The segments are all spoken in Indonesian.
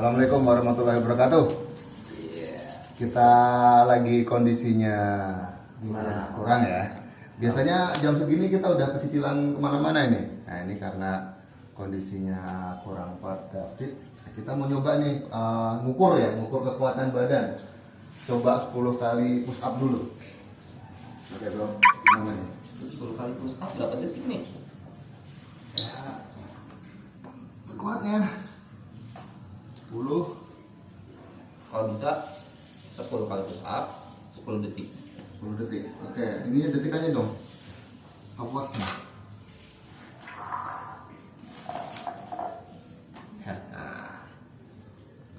Assalamualaikum warahmatullahi wabarakatuh. Kita lagi kondisinya gimana? Kurang ya. Biasanya jam segini kita udah pecicilan kemana-mana ini. Nah ini karena kondisinya kurang pada fit. Kita mau nyoba nih ngukur kekuatan badan. Coba 10 kali push up dulu. Oke bro, gimana nih? 10 kali push up berapa detik nih? Ya, sekuatnya 10. Kalau bisa 10 kali push up 10 detik. 10 detik. Oke, ini detik aja dong. Stopwatchnya. Nah,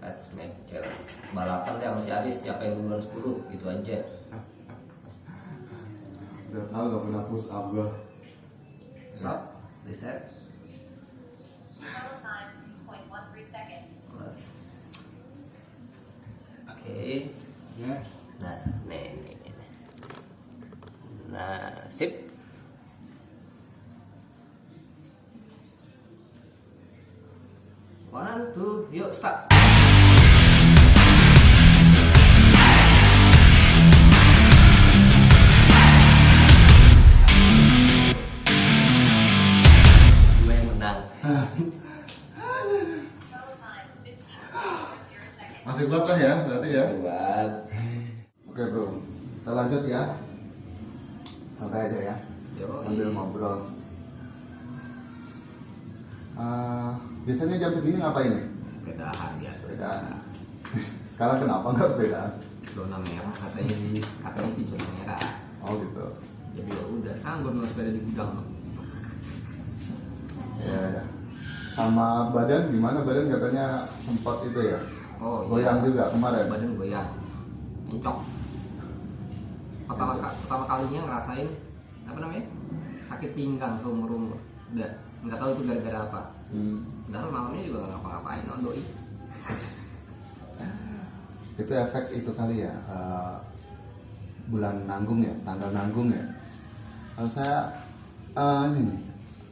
let's make challenge. Balapan deh sama si Aris, siapa yang duluan 10 gitu aja. Udah tahu gak pernah push up gua. Stop, reset. Total time 2.13 seconds. Plus. Oke. Ya. Nah, nih. Nah, sip. One, two, yuk start. Gue yang menang. Total time 15.0 seconds. Masih kuat lah ya, berarti ya. Buat. Oke bro, kita lanjut ya. Santai aja ya, Yo. sambil ngobrol. Biasanya jam segini ngapain nih? Pedahan biasa. Sepedaan. Sekarang kenapa nggak sepedaan? Zona merah katanya sih zona merah. Oh gitu. Jadi ya udah anggur nggak sepeda di gudang. Ya. Sama badan gimana? Badan katanya sempat itu ya. Oh Goyang juga kemarin. Badan goyang. Encok. Pertama kalinya ngerasain apa namanya? Sakit pinggang seumur umur. Udah nggak tahu itu gara-gara apa. Padahal malamnya juga nggak ngapa-ngapain doi. Itu efek itu kali ya, bulan nanggung ya, tanggal nanggung ya. Kalau saya ini nih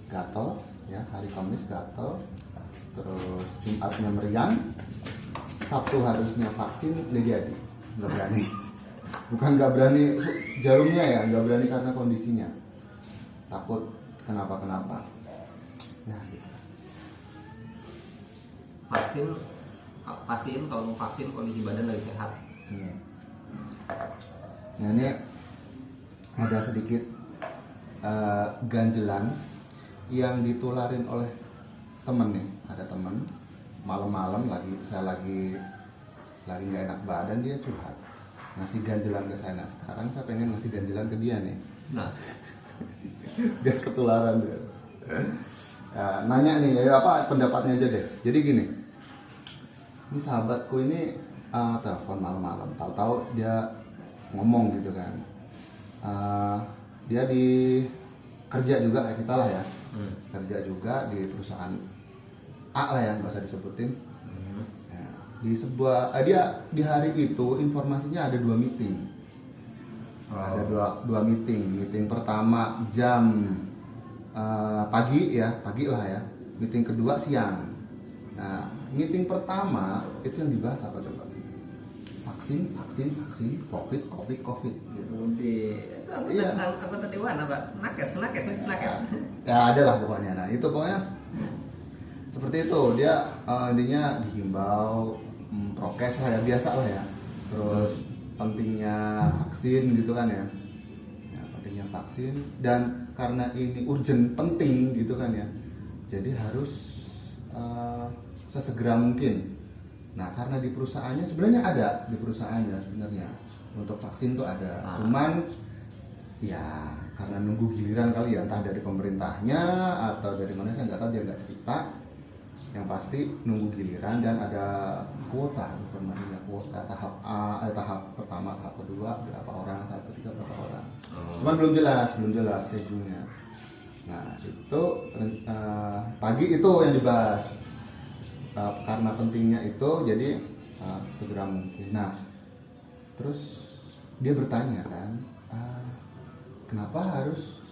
gatel ya, hari Kamis gatel, terus Jumatnya meriang, Sabtu harusnya vaksin udah jadi, nggak berani. Bukan nggak berani jarumnya ya, nggak berani karena kondisinya, takut kenapa. Ya, gitu. Vaksin pastiin kalau mau vaksin kondisi badan lagi sehat. Nah ini ada sedikit ganjelan yang ditularin oleh temen nih. Ada temen malam-malam saya lagi nggak enak badan, dia curhat ngasih ganjelan ke saya. Nah, sekarang saya pengen ngasih ganjelan ke dia nih. Nah, Biar ketularan dia. Nanya nih, apa pendapatnya aja deh. Jadi gini, ini sahabatku ini telepon malam-malam, tahu-tahu dia ngomong gitu kan. Dia di kerja juga kayak kita lah ya, kerja juga di perusahaan A lah ya, nggak usah disebutin. Ya, di sebuah dia di hari itu informasinya ada 2 meeting. Ada dua meeting pertama jam pagi lah ya, meeting kedua siang. Nah, meeting pertama itu yang dibahas apa coba? Vaksin, covid gitu. Iya. anggota dewan apa? Nakes. Ya ada lah pokoknya. Nah itu pokoknya seperti itu. Dia intinya dihimbau prokes lah ya, biasa lah ya. Terus pentingnya vaksin gitu kan ya. Pentingnya vaksin, dan karena ini urgent, penting gitu kan ya, jadi harus sesegera mungkin. Nah karena di perusahaannya sebenarnya ada, di perusahaannya sebenarnya untuk vaksin tuh ada, cuman ya karena nunggu giliran kali ya, entah dari pemerintahnya atau dari mana saya nggak tahu, dia nggak cerita. Yang pasti nunggu giliran dan ada kuota, informasinya kuota tahap A, tahap pertama, tahap kedua berapa orang, tahap ketiga berapa orang. Cuman belum jelas schedule-nya. Nah itu pagi itu yang dibahas. Karena pentingnya itu jadi segera mungkin. Nah terus dia bertanya kan, kenapa harus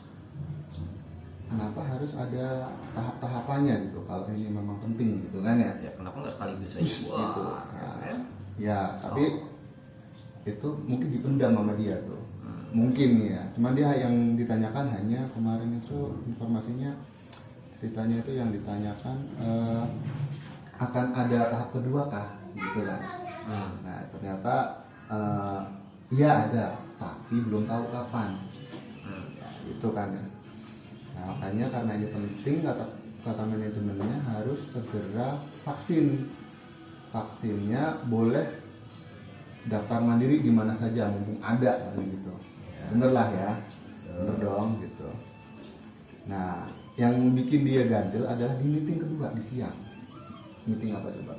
kenapa harus ada tahap-tahapannya gitu kalau ini memang penting gitu kan ya. Ya kenapa nggak sekaligus aja? Gitu. Wah, Nah, ya tapi itu mungkin dipendam sama dia tuh. Mungkin ya. Cuma dia yang ditanyakan hanya kemarin itu informasinya, ceritanya itu yang ditanyakan akan ada tahap kedua kah gitu kan. Nah ternyata iya ada, tapi belum tahu kapan. Itu kan ya. Nah, makanya karena ini penting, kata manajemennya harus segera vaksin. Vaksinnya boleh daftar mandiri di mana saja mumpung ada gitu. Bener lah ya, bener dong gitu. Nah, yang bikin dia ganjel adalah di meeting kedua di siang. Meeting apa coba?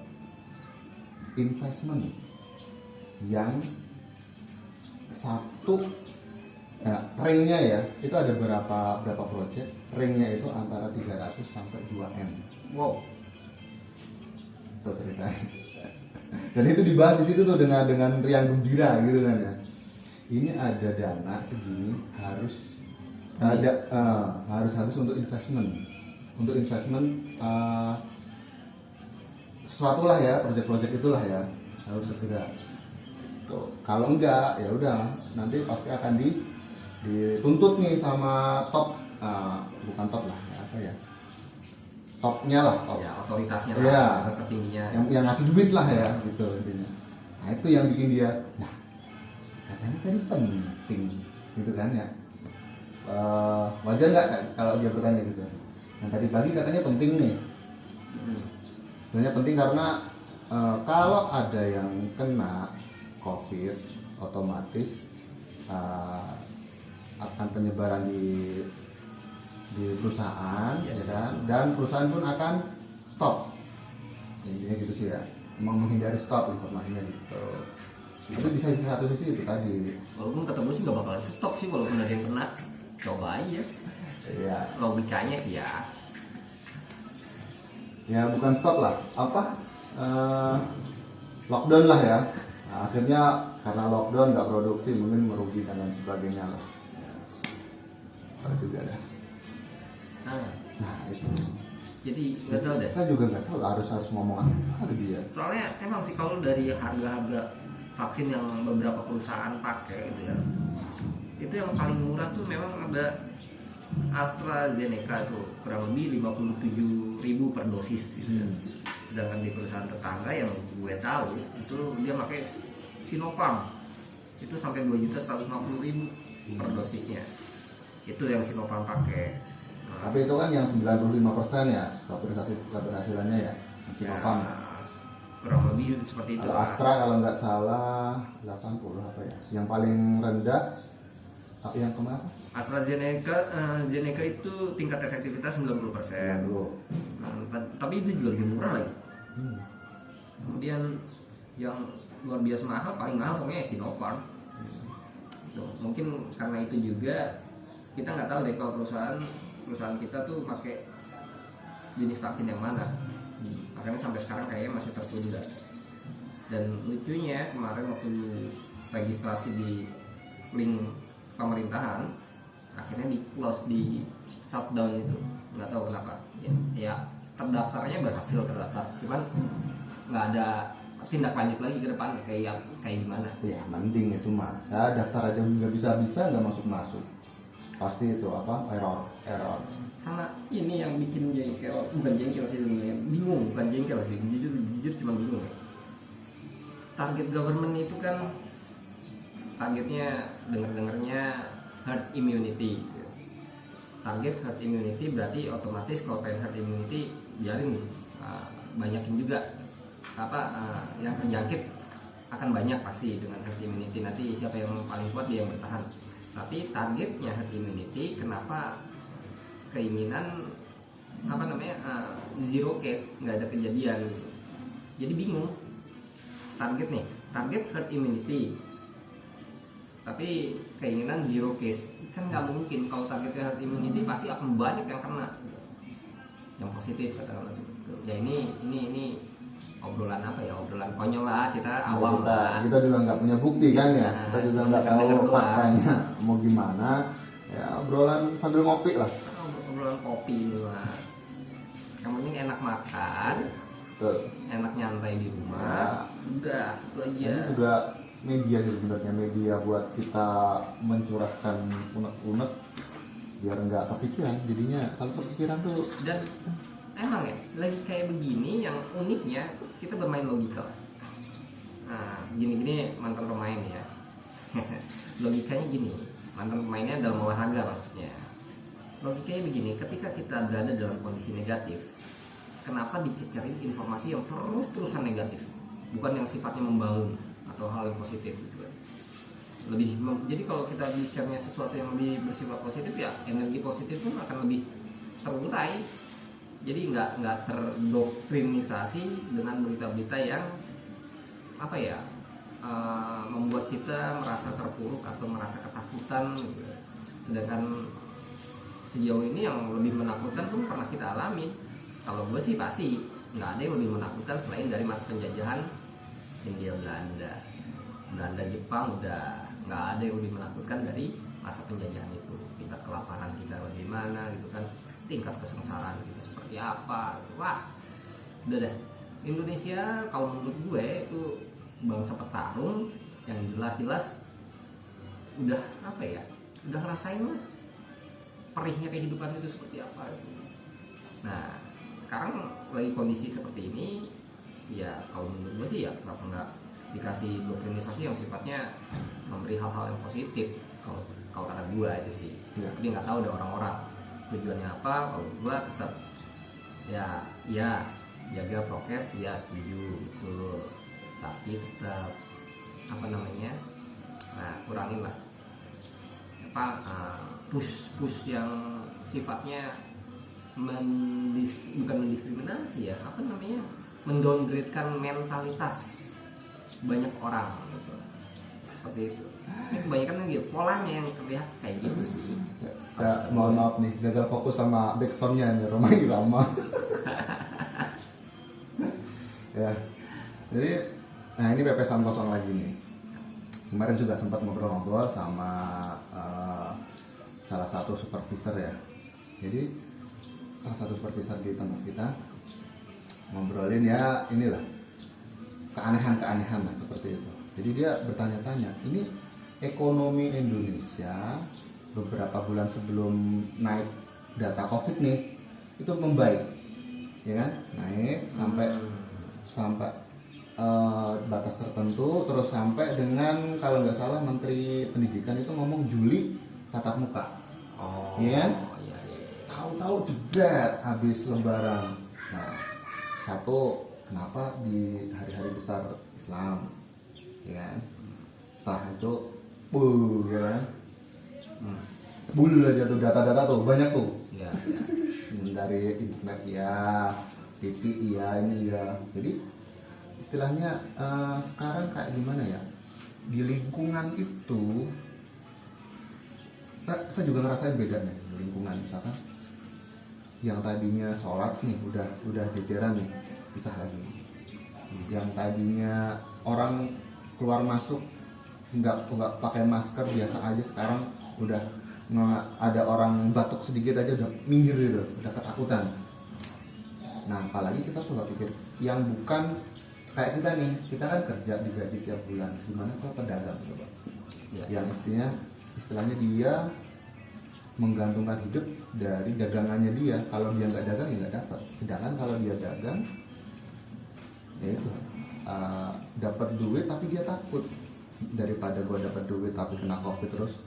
Investment yang satu. Nah, ranknya ya, itu ada berapa project, ranknya itu antara 300 sampai 2M. wow. Itu ceritanya. Dan itu dibahas di situ tuh dengan riang gembira gitu kan ya. Ini ada dana segini harus harus untuk investment. Untuk investment sesuatu lah ya, project-project itulah ya, harus segera. Tuh, kalau enggak ya udah nanti pasti akan dituntut nih sama top, bukan top lah ya, apa ya, topnya lah, top. Ya otoritasnya Iya. lah, otoritas tertingginya. yang ngasih duit lah ya gitu intinya. Nah itu yang bikin dia, nah katanya tadi penting gitu kan ya. Wajar nggak kalau dia bertanya gitu? Yang tadi pagi katanya penting nih. Sebenarnya penting karena kalau ada yang kena COVID otomatis akan penyebaran di perusahaan ya kan, dan perusahaan pun akan stop. Intinya gitu sih ya, mau menghindari stop informasinya gitu. Itu di satu sisi itu tadi. Walaupun ketemu sih nggak bakalan stop sih walaupun ada yang kena, coba aja. Iya. Logikanya sih ya. Ya bukan stop lah, apa? Lockdown lah ya. Nah, akhirnya karena lockdown nggak produksi mungkin merugi dan lain sebagainya lah. Tahu juga dah. Nah itu. Jadi nggak tahu deh. Saya juga nggak tahu harus ngomong apa ke dia. Soalnya emang sih kalau dari harga-harga vaksin yang beberapa perusahaan pakai gitu ya, itu yang paling murah tuh memang ada AstraZeneca itu kurang lebih 57.000 per dosis gitu. Sedangkan di perusahaan tetangga yang gue tahu itu dia pakai Sinopharm itu sampai 2.150.000 per dosisnya. Itu yang Sinopharm pakai. Tapi itu kan yang 95% ya keberhasilannya ya, Sinopharm. Kurang lebih seperti itu. Kalau Astra kalau nggak salah 80 apa ya. Yang paling rendah yang kemana? AstraZeneca itu tingkat efektivitas 90%. Tapi itu juga lebih murah lagi. Kemudian yang luar biasa mahal, paling mahal pokoknya Sinopharm. Mungkin karena itu juga kita nggak tahu deh kalau perusahaan kita tuh pakai jenis vaksin yang mana. Makanya sampai sekarang kayaknya masih tertunda. Dan lucunya kemarin waktu registrasi di link pemerintahan, akhirnya di close, di shutdown itu, nggak tahu kenapa. Ya terdaftarnya berhasil terdaftar, cuman nggak ada tindak lanjut lagi ke depan kayak gimana. Ya mending itu mah. Saya daftar aja nggak bisa nggak masuk. Pasti itu apa error. Karena ini yang bikin jengkel, bukan jengkel sih sebenarnya, bingung, bukan jengkel sih, jujur cuma bingung. Target government itu kan targetnya dengernya herd immunity. Target herd immunity berarti otomatis kalau pengen herd immunity biarin banyakin juga yang terjangkit akan banyak pasti dengan herd immunity. Nanti siapa yang paling kuat dia yang bertahan. Tapi targetnya herd immunity, kenapa keinginan zero case, nggak ada kejadian gitu. Jadi bingung target herd immunity tapi keinginan zero case kan nggak mungkin. Kalau targetnya herd immunity pasti akan banyak yang kena, yang positif katakanlah seperti itu. Ya ini obrolan obrolan konyol lah, kita awam lah. Kita juga nggak punya bukti kan ya, kita juga nggak tahu faktanya mau gimana. Ya obrolan sambil ngopi lah. Obrolan kopi ini lah. Yang penting enak makan, Tuh. enak nyantai di rumah. Udah, itu aja. Ini juga media sih sebenarnya, media buat kita mencurahkan unek-unek biar nggak kepikiran. Jadinya kalau kepikiran tuh Dan emang ya, lagi kayak begini yang uniknya kita bermain logika. Nah, gini-gini mantan pemain ya. Logikanya gini, mantan pemainnya dalam olahraga maksudnya. Logikanya begini, ketika kita berada dalam kondisi negatif, kenapa dicecerin informasi yang terus-terusan negatif, bukan yang sifatnya membangun atau hal yang positif gitu kan. Jadi kalau kita di share-nya sesuatu yang lebih bersifat positif, ya energi positif pun akan lebih terurai. Jadi nggak terdoktrinisasi dengan berita-berita yang apa ya, membuat kita merasa terpuruk atau merasa ketakutan gitu. Sedangkan sejauh ini yang lebih menakutkan pun pernah kita alami. Kalau gue sih pasti nggak ada yang lebih menakutkan selain dari masa penjajahan Hindia Belanda Jepang. Udah nggak ada yang lebih menakutkan dari masa penjajahan itu. Tingkat kelaparan kita bagaimana gitu kan, tingkat kesengsaraan kita seperti apa gitu. Wah udah deh, Indonesia kalau menurut gue itu bangsa petarung yang jelas-jelas udah apa ya, udah ngerasain lah perihnya kehidupan itu seperti apa gitu. Nah sekarang lagi kondisi seperti ini, ya kalau menurut gue sih ya kenapa nggak dikasih doktrinisasi yang sifatnya memberi hal-hal yang positif. Kalau kata gue itu sih ya. Tapi nggak tahu ada orang-orang tujuannya apa. Kalau gue tetap ya jaga prokes, ya setuju gitu, tapi tetap apa namanya, kurangin lah push yang sifatnya bukan mendiskriminasi ya, apa namanya, mendowngrade-kan mentalitas banyak orang gitu. Seperti itu. Ini kebanyakan kan gitu, polanya yang terlihat kayak gitu sih. saya mohon maaf nih, gagal fokus sama backsoundnya nih, Roma Irama. Ya, jadi nah ini pepesan kosong lagi nih. Kemarin juga sempat ngobrol-ngobrol sama salah satu supervisor ya. Jadi salah satu supervisor di tempat kita ngobrolin ya inilah keanehan-keanehan lah seperti itu. Jadi dia bertanya-tanya, ini ekonomi Indonesia beberapa bulan sebelum naik data COVID nih itu membaik, ya kan? Naik sampai batas tertentu, terus sampai dengan kalau nggak salah Menteri Pendidikan itu ngomong Juli tatap muka, ya kan? Iya. Tahu-tahu jebret habis Lebaran. Nah, satu, kenapa di hari-hari besar Islam, ya kan? Setelah itu, ya kan? Bul aja tuh data-data tuh banyak tuh. Ya. Dari internet ya, TV ya, ini ya. Jadi istilahnya sekarang kayak gimana ya? Di lingkungan itu, saya juga ngerasain bedanya di lingkungan. Misalkan yang tadinya sholat nih udah jejeran nih, pisah lagi. Yang tadinya orang keluar masuk nggak pakai masker biasa aja, sekarang udah ada orang batuk sedikit aja udah minggir gitu, udah ketakutan. Nah apalagi kita coba pikir yang bukan kayak kita nih, kita kan kerja digaji tiap bulan, gimana kalau pedagang coba Ya. yang istilahnya dia menggantungkan hidup dari dagangannya dia. Kalau dia nggak dagang ya nggak dapat. Sedangkan kalau dia dagang, ya itu dapat duit tapi dia takut, daripada gua dapat duit tapi kena COVID terus.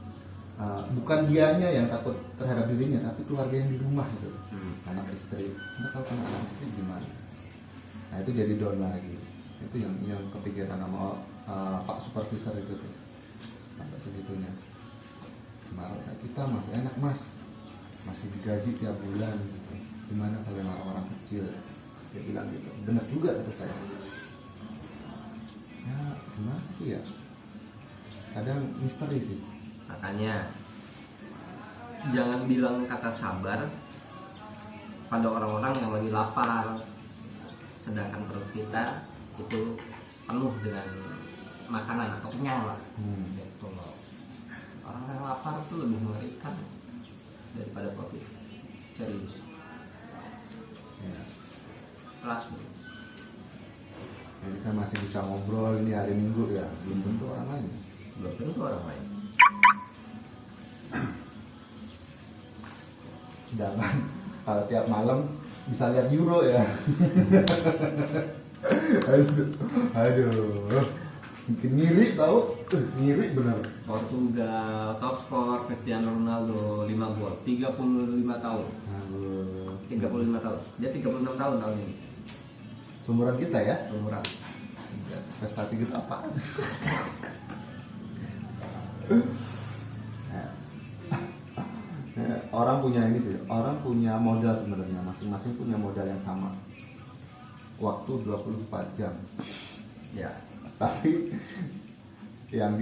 Bukan dianya yang takut terhadap dirinya, tapi keluarga yang di rumah gitu, anak istri. Nah, kalau kena anak istri gimana? Nah itu jadi down lagi. Itu yang kepikiran sama Pak Supervisor itu tuh, sampai segitunya. Nah, kita masih enak mas, masih digaji tiap bulan gitu. Gimana kalau yang orang kecil? Dia bilang gitu. Benar juga kata saya. Ya gimana sih ya? Kadang misteri sih. Makanya jangan bilang kata sabar pada orang-orang yang lagi lapar, sedangkan perut kita itu penuh dengan makanan atau kenyang lah. Gitu loh. Orang yang lapar tuh lebih mengerikan daripada COVID. Serius. Ya. Kelas bro. Jadi kan masih bisa ngobrol ini hari Minggu ya, belum tentu orang lain. Belum tentu orang lain. Sedangkan kalau tiap malam bisa lihat Euro ya. aduh, mungkin ngiri tahu, ngiri bener. Portugal top skor Cristiano Ronaldo 5 gol 35 tahun. Aduh. 35 tahun. Dia 36 tahun tahun ini. Seumuran kita ya, Umuran. prestasi kita apa? Orang punya ini sih, orang punya modal sebenarnya, masing-masing punya modal yang sama. Waktu 24 jam. Ya. Tapi yang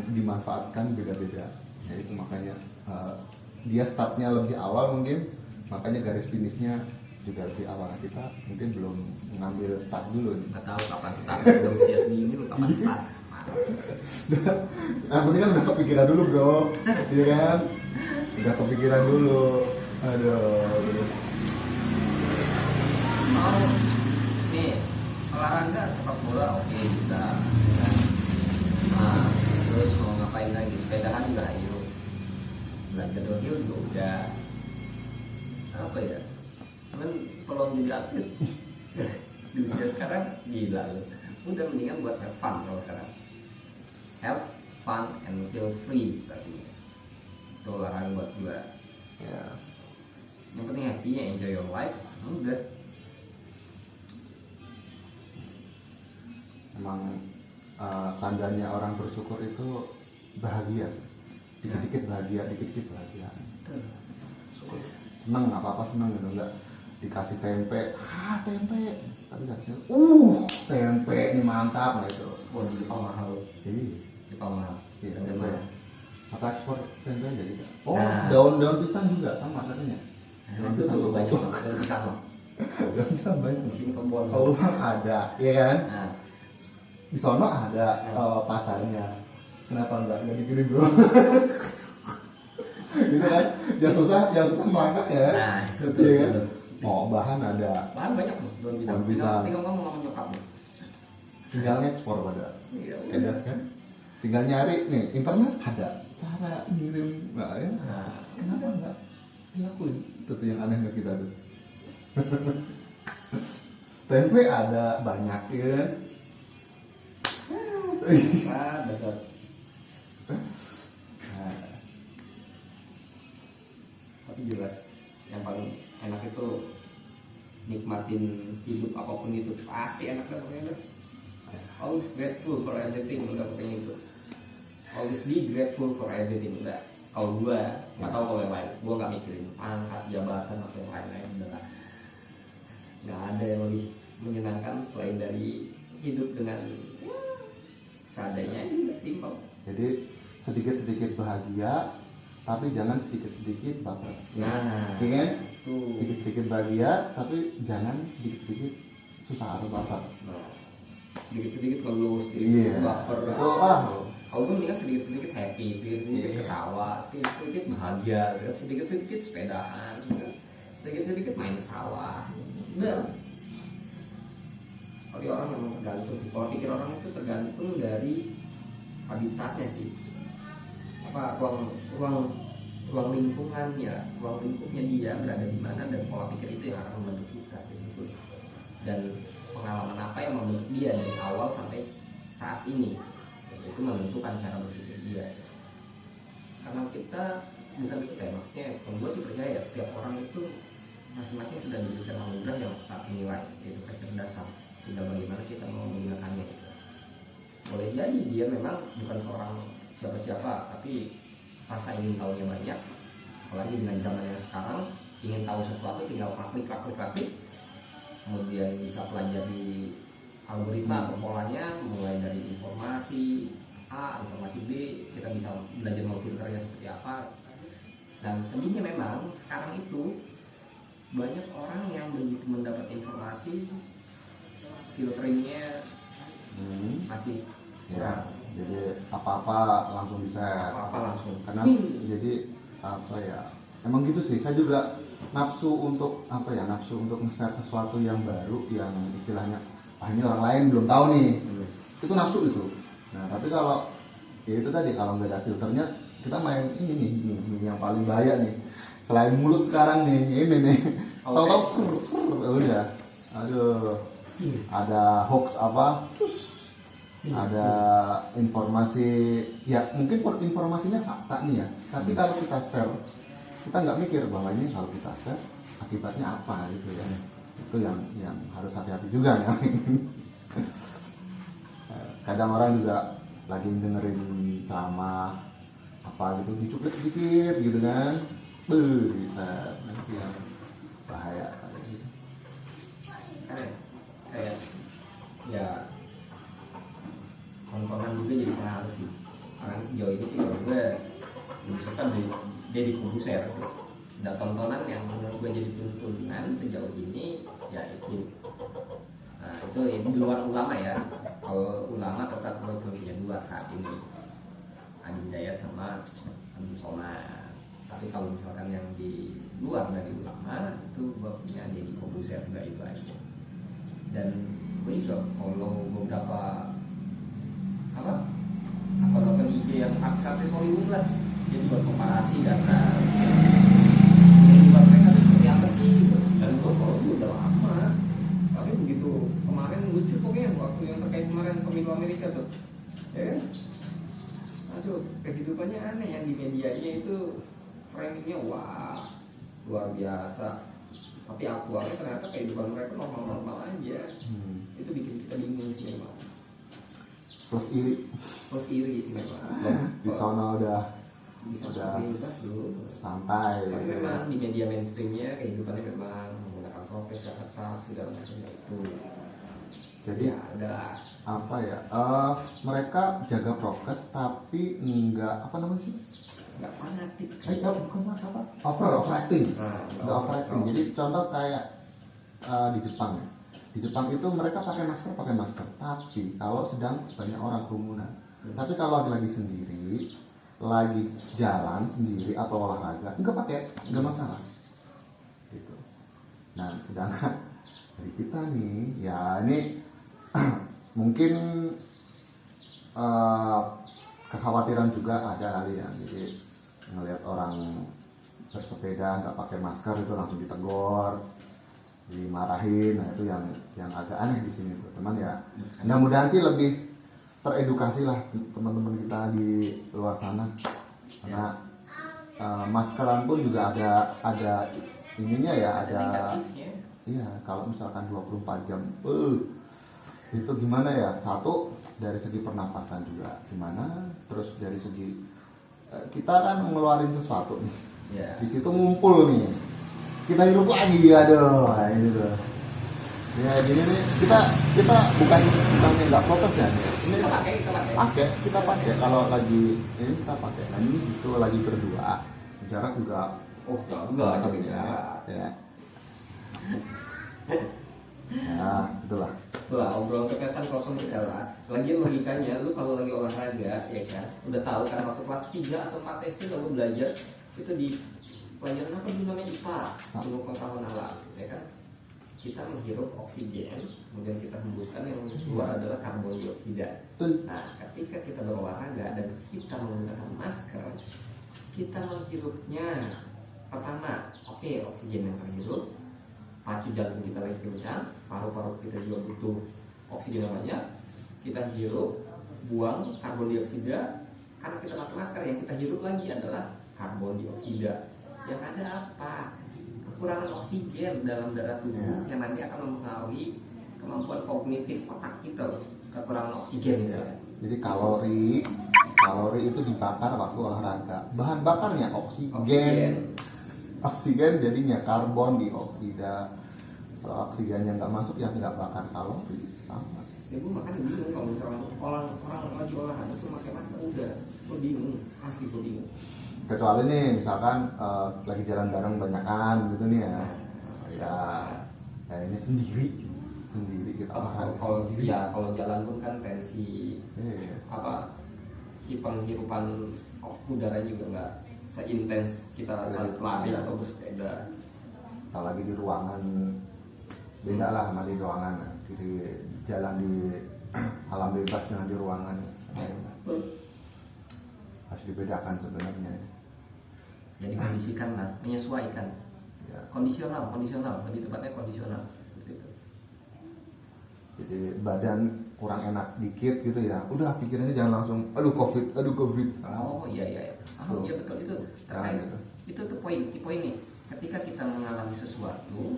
dimanfaatkan beda-beda. Ya itu makanya dia startnya lebih awal mungkin, makanya garis finishnya juga lebih awal. Kita mungkin belum mengambil start dulu nih. Nggak tahu kapan start. Udah usia segini lu kapan start? Yang penting kan udah kepikiran dulu bro, iya kan? Udah kepikiran dulu. Aduh. Mau nih olahraga sepak bola oke bisa. Ya. Nah, terus mau ngapain lagi? Sepedahan juga ayo. Belajar downhill juga udah. Apa ya? Cuman peluang jadi atlet di usia sekarang gila lu. Udah mendingan buat have fun kalau sekarang. Have fun and feel free pastinya. Itu olahraga buat gua. Ya. Yang penting happy, enjoy your life. Udah. Emang tandanya orang bersyukur itu bahagia. Dikit-dikit bahagia, dikit-dikit bahagia. Tuh. Seneng apa-apa seneng gitu, enggak dikasih tempe, tempe, tapi nggak sih, tempe ini mantap nah itu. Wah, di Jepang mahal. Iya, Jepang mahal. iya Ada tempe. mahal. Maka ekspor tempe aja gitu. Oh, Nah. daun pisang juga sama katanya. Daun Itu pisang tuh banyak banyak. dari sana. Daun pisang banyak. Di sini kebun. Kalau ada, ya kan? Nah, Di sono ada pasarnya. Kenapa enggak dikirim bro? Gitu kan? Yang susah melangkah ya. Nah, itu tuh. Iya kan? Oh, bahan ada. Bahan banyak loh, belum bisa. Daun pisang. Tinggal ngomong sama nyokap lu. Tinggal ngekspor pada. Iya. Edar kan? Tinggal nyari nih, internet ada. Cara ngirim, nah ya. Nah, Kenapa enggak dilakuin? Itu tuh yang aneh kita tuh. Tempe ada banyak ya kan? betul. Nah, Tapi jelas yang paling enak itu nikmatin hidup apapun itu pasti enak banget pokoknya udah. Always grateful for everything udah pokoknya itu. Always be grateful for everything udah. Kalau gua nggak tahu kalau yang lain, gua nggak mikirin pangkat jabatan atau yang lain-lain udah nggak ada yang lebih menyenangkan selain dari hidup dengan seadanya udah simpel. jadi sedikit-sedikit bahagia, tapi jangan sedikit-sedikit baper. Nah, Iya kan? tuh. Sedikit-sedikit bahagia, tapi jangan sedikit-sedikit susah atau baper. Nah, sedikit-sedikit ngeluh, Iya. sedikit baper. Betul. Kalau gue mendingan sedikit-sedikit happy, sedikit-sedikit Iya. ketawa, sedikit-sedikit bahagia, sedikit-sedikit sepedahan, sedikit-sedikit main ke sawah. Udah. Kalau orang memang tergantung sih. Kalau pikir orang itu tergantung dari habitatnya sih. Apa ruang lingkungannya, ruang lingkupnya dia berada di mana dan pola pikir itu yang akan membentuk kita sih sebetulnya. Dan pengalaman apa yang membentuk dia dari awal sampai saat ini itu menentukan cara berpikir dia. Karena kita bukan kita ya, maksudnya kalau gue sih percaya setiap orang itu masing-masing sudah diberikan anugerah yang tak menilai, yaitu kecerdasan. Tinggal bagaimana kita mau menggunakannya. Boleh jadi dia memang bukan seorang siapa-siapa, tapi rasa ingin tahunya banyak. Apalagi dengan zaman yang sekarang, ingin tahu sesuatu tinggal klik, kemudian bisa pelajari algoritma atau polanya, mulai dari informasi A, informasi B, kita bisa belajar memfilternya seperti apa. Dan sedihnya memang sekarang itu banyak orang yang begitu mendapat informasi, filteringnya masih kurang. Jadi apa-apa langsung bisa. apa langsung Karena jadi apa ya? Emang gitu sih. Saya juga nafsu untuk apa ya? Nafsu untuk nge-share sesuatu yang baru, yang istilahnya ini orang lain belum tahu nih. Itu nafsu itu. Nah tapi kalau ya itu tadi, kalau nggak ada filternya, kita main ini nih, ini yang paling bahaya nih. Selain mulut sekarang nih, ini nih. Tahu-tahu ser, udah. Aduh. Ada hoax apa? Ada informasi, ya mungkin informasinya fakta nih ya. Tapi kalau kita share, kita nggak mikir bahwa ini kalau kita share akibatnya apa gitu ya. Itu yang harus hati-hati juga ya. Kadang orang juga lagi dengerin ceramah apa gitu, dicuplik sedikit gitu kan, bisa nanti yang bahaya kayak gitu. Kayak ya tontonan juga jadi pengaruh sih. Karena sejauh ini sih kalau gue misalkan Deddy Corbuzier dan tontonan yang menurut gue jadi tuntunan sejauh ini ya itu. Nah itu di luar ulama ya. Kalau ulama tetap gue punya dua saat ini, Adi Hidayat sama Abdul Somad. Tapi kalau misalkan yang di luar dari ulama itu gue punya Deddy Corbuzier juga, itu aja. Dan gue juga follow beberapa akun IG yang artis Hollywood lah, jadi buat komparasi data kehidupan mereka itu seperti apa sih gitu. Dan gue follow juga udah lama, tapi begitu kemarin lucu pokoknya waktu yang terkait kemarin pemilu Amerika tuh ya, aduh kehidupannya aneh yang di medianya itu framingnya wah luar biasa, tapi aktualnya ternyata kehidupan mereka normal-normal aja. Itu bikin kita bingung sih memang. Plus iri sih memang. Di sana udah bebas dulu. santai. Tapi memang di media mainstreamnya kehidupannya memang menggunakan prokes, ketat segala macam itu. Jadi ya ada apa ya? Mereka jaga prokes tapi enggak apa namanya sih? nggak fanatik. Bukan apa? Overacting. Nggak overacting. Oh. Jadi contoh kayak di Jepang ya. Di Jepang itu mereka pakai masker, tapi kalau sedang banyak orang kerumunan. Tapi kalau lagi sendiri, lagi jalan sendiri atau olahraga, nggak masalah. Gitu. Nah, sedangkan dari kita nih, ya ini mungkin kekhawatiran juga ada kali ya. Jadi ngelihat orang bersepeda nggak pakai masker itu langsung ditegur, dimarahin. Nah itu yang agak aneh di sini tuh. Teman ya, mudah-mudahan sih lebih teredukasi lah teman-teman kita di luar sana, karena maskeran pun juga ada ininya ya, ada iya. Kalau misalkan 24 jam itu gimana ya, satu dari segi pernapasan juga gimana, terus dari segi kita kan ngeluarin sesuatu nih di situ ngumpul nih, kita hidup lagi, aduh ini tuh ya. Jadi nih kita bukan nggak fokus ya, ini kita pakai kalau lagi ini kita pakai. Nah ini itu lagi berdua, jarak juga enggak ya. Nah itulah obrolan kepesan kosong kita lah. Lagian logikanya lu kalau lagi olahraga ya kan udah tahu kan, waktu kelas 3 atau 4 SD lu belajar itu di pelajaran apa dulu namanya IPA, ilmu pengetahuan alam ya kan. Kita menghirup oksigen, kemudian kita hembuskan, yang keluar adalah karbon dioksida. Nah, ketika kita berolahraga dan kita menggunakan masker, kita menghirupnya pertama, oksigen yang terhirup, pacu jantung kita lagi kencang, paru-paru kita juga butuh oksigen yang banyak, kita hirup, buang karbon dioksida. Karena kita pakai masker, yang kita hirup lagi adalah karbon dioksida. Yang ada apa? Kekurangan oksigen dalam darah tubuh yang nanti akan mempengaruhi kemampuan kognitif otak kita. Kekurangan oksigen Jadi kalori itu dibakar waktu olahraga. Bahan bakarnya oksigen jadinya karbon dioksida. Kalau oksigennya nggak masuk, ya nggak bakar kalori sama. Ya gue makan bingung kalau misalnya orang lagi olahraga terus pakai masker, udah gue bingung, asli gue bingung. Kecuali nih misalkan lagi jalan bareng banyakan gitu nih ya ini sendiri kita olahraga kalau jalan pun kan tensi penghirupan udara juga nggak seintens kita saat lari atau bersepeda. Apalagi di ruangan beda lah sama di ruangan, di jalan di alam bebas dengan di ruangan. Harus dibedakan sebenarnya. Jadi kondisikan lah, menyesuaikan. Ya. Kondisional, lebih tepatnya kondisional. Seperti itu. Jadi badan kurang enak dikit gitu ya, udah pikirannya jangan langsung aduh covid. Oh iya. Oh iya betul itu terkait. Gitu. Itu tuh poin nih. Ketika kita mengalami sesuatu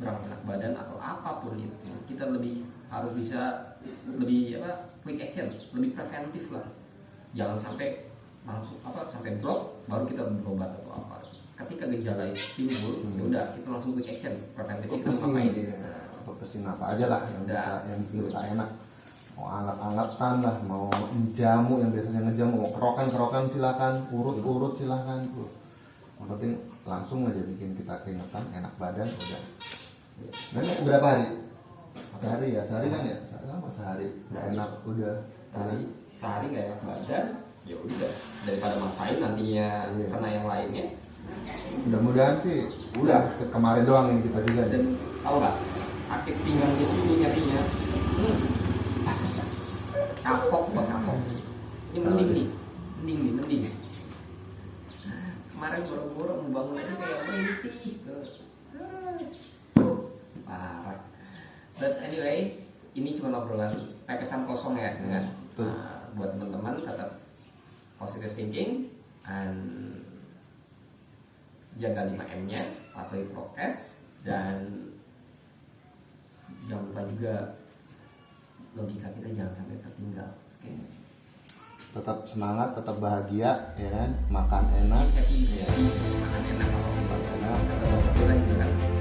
kurang enak badan atau apapun itu, kita harus bisa lebih quick action, lebih preventif lah. Jangan sampai langsung sampai drop baru kita berobat atau apa. Ketika gejala itu timbul, ya udah kita langsung quick action, preventif kita ngapain? Pesin apa aja lah yang bisa, yang kita enak. Mau anget-angetan lah, mau jamu yang biasanya ngejamu, mau kerokan silakan, urut silakan. Yang penting langsung aja bikin kita keringetan, enak badan udah. Dan berapa hari? Sehari kan ya? Sehari nggak enak udah. Sehari nggak enak badan, ya udah daripada maksain nantinya kena yang lainnya. Mudah-mudahan sih udah kemarin doang ini kita juga. Dan tahu nggak, sakit pinggang di sini nyerinya, kapok. Ini mending. Kemarin boro-boro membangun aja kayak merintih. Parah. But anyway, ini cuma obrolan pepesan kosong ya, kan? Buat teman-teman tetap positive thinking and jaga 5M-nya, patuhi prokes, dan jangan lupa juga logika kita jangan sampai tertinggal. Oke. Tetap semangat, tetap bahagia, ya kan? Makan enak, Happy, ya. makan enak, Makan enak. tetap juga kan.